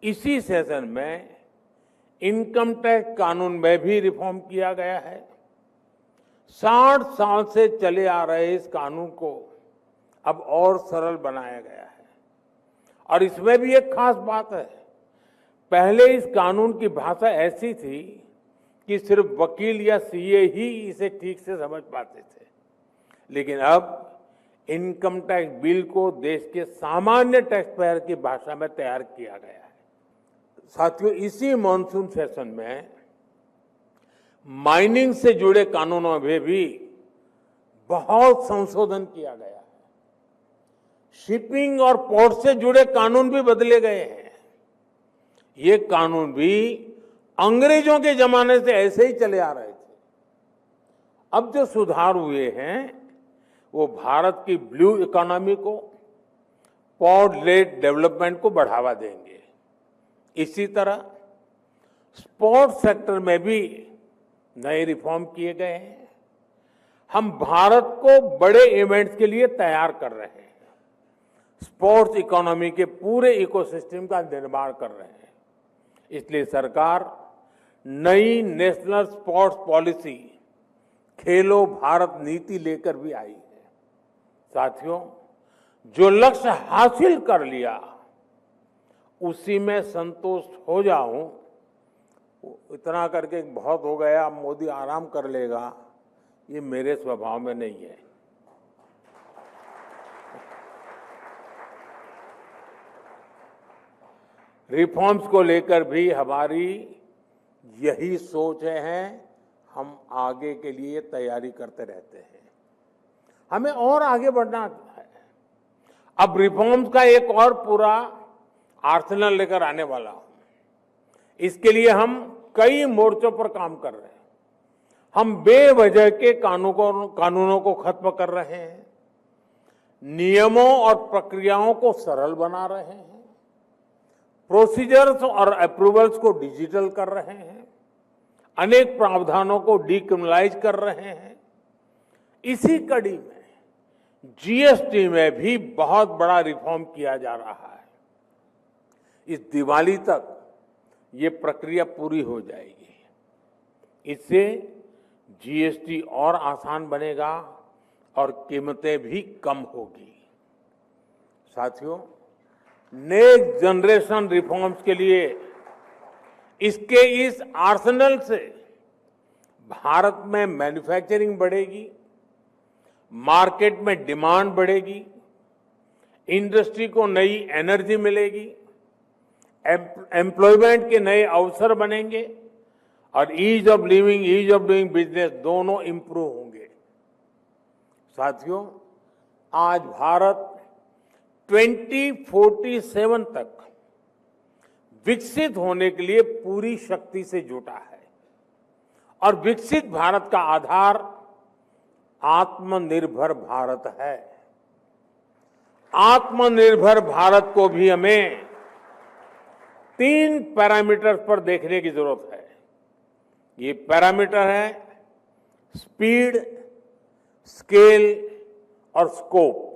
इसी सेशन में income tax कानून में भी रिफॉर्म किया गया है। 60 साल से चले आ रहे इस कानून को अब और सरल बनाया गया है। और इसमें भी एक खास बात है, पहले इस कानून की भाषा ऐसी थी कि सिर्फ वकील या सीए ही इसे ठीक से समझ पाते थे, लेकिन अब इनकम टैक्स बिल को देश के सामान्य टैक्स पेयर की भाषा में तैयार किया गया है। साथियों, इसी मॉनसून सेशन में माइनिंग से जुड़े कानूनों में भी बहुत संशोधन किया गया है। शिपिंग और पोर्ट से जुड़े कानून भी बदले गए हैं। ये कानून भी अंग्रेजों के जमाने से ऐसे ही चले आ रहे थे। अब जो सुधार हुए हैं वो भारत की ब्लू इकोनॉमी को, पोर्ट लेड डेवलपमेंट को बढ़ावा देंगे। इसी तरह स्पोर्ट्स सेक्टर में भी नए रिफॉर्म किए गए हैं। हम भारत को बड़े इवेंट्स के लिए तैयार कर रहे हैं। स्पोर्ट्स इकोनॉमी के पूरे इकोसिस्टम का निर्माण कर रहे हैं। इसलिए सरकार नई नेशनल स्पोर्ट्स पॉलिसी खेलो भारत नीति लेकर भी आई है। साथियों, जो लक्ष्य हासिल कर लिया उसी में संतुष्ट हो जाऊं, इतना करके बहुत हो गया, मोदी आराम कर लेगा, ये मेरे स्वभाव में नहीं है। रिफॉर्म्स को लेकर भी हमारी यही सोच है। हम आगे के लिए तैयारी करते रहते हैं। हमें और आगे बढ़ना है। अब रिफॉर्म्स का एक और पूरा आर्सेनल लेकर आने वाला हूं। इसके लिए हम कई मोर्चों पर काम कर रहे हैं। हम बेवजह के कानूनों को खत्म कर रहे हैं, नियमों और प्रक्रियाओं को सरल बना रहे हैं, प्रोसीजर्स और अप्रूवल्स को डिजिटल कर रहे हैं, अनेक प्रावधानों को डीक्रिमिनलाइज कर रहे हैं। इसी कड़ी में जीएसटी में भी बहुत बड़ा रिफॉर्म किया जा रहा है। इस दिवाली तक ये प्रक्रिया पूरी हो जाएगी। इससे जीएसटी और आसान बनेगा और कीमतें भी कम होगी। साथियों, नेक्स्ट जनरेशन रिफॉर्म्स के लिए इसके इस आर्सेनल से भारत में मैन्युफैक्चरिंग बढ़ेगी, मार्केट में डिमांड बढ़ेगी, इंडस्ट्री को नई एनर्जी मिलेगी, एम्प्लॉयमेंट के नए अवसर बनेंगे और ease of living, ease of doing business दोनों इंप्रूव होंगे। साथियों, आज भारत 2047 तक विकसित होने के लिए पूरी शक्ति से जुटा है और विकसित भारत का आधार आत्मनिर्भर भारत है। आत्मनिर्भर भारत को भी हमें 3 पैरामीटर्स पर देखने की जरूरत है। ये पैरामीटर है स्पीड, स्केल और स्कोप।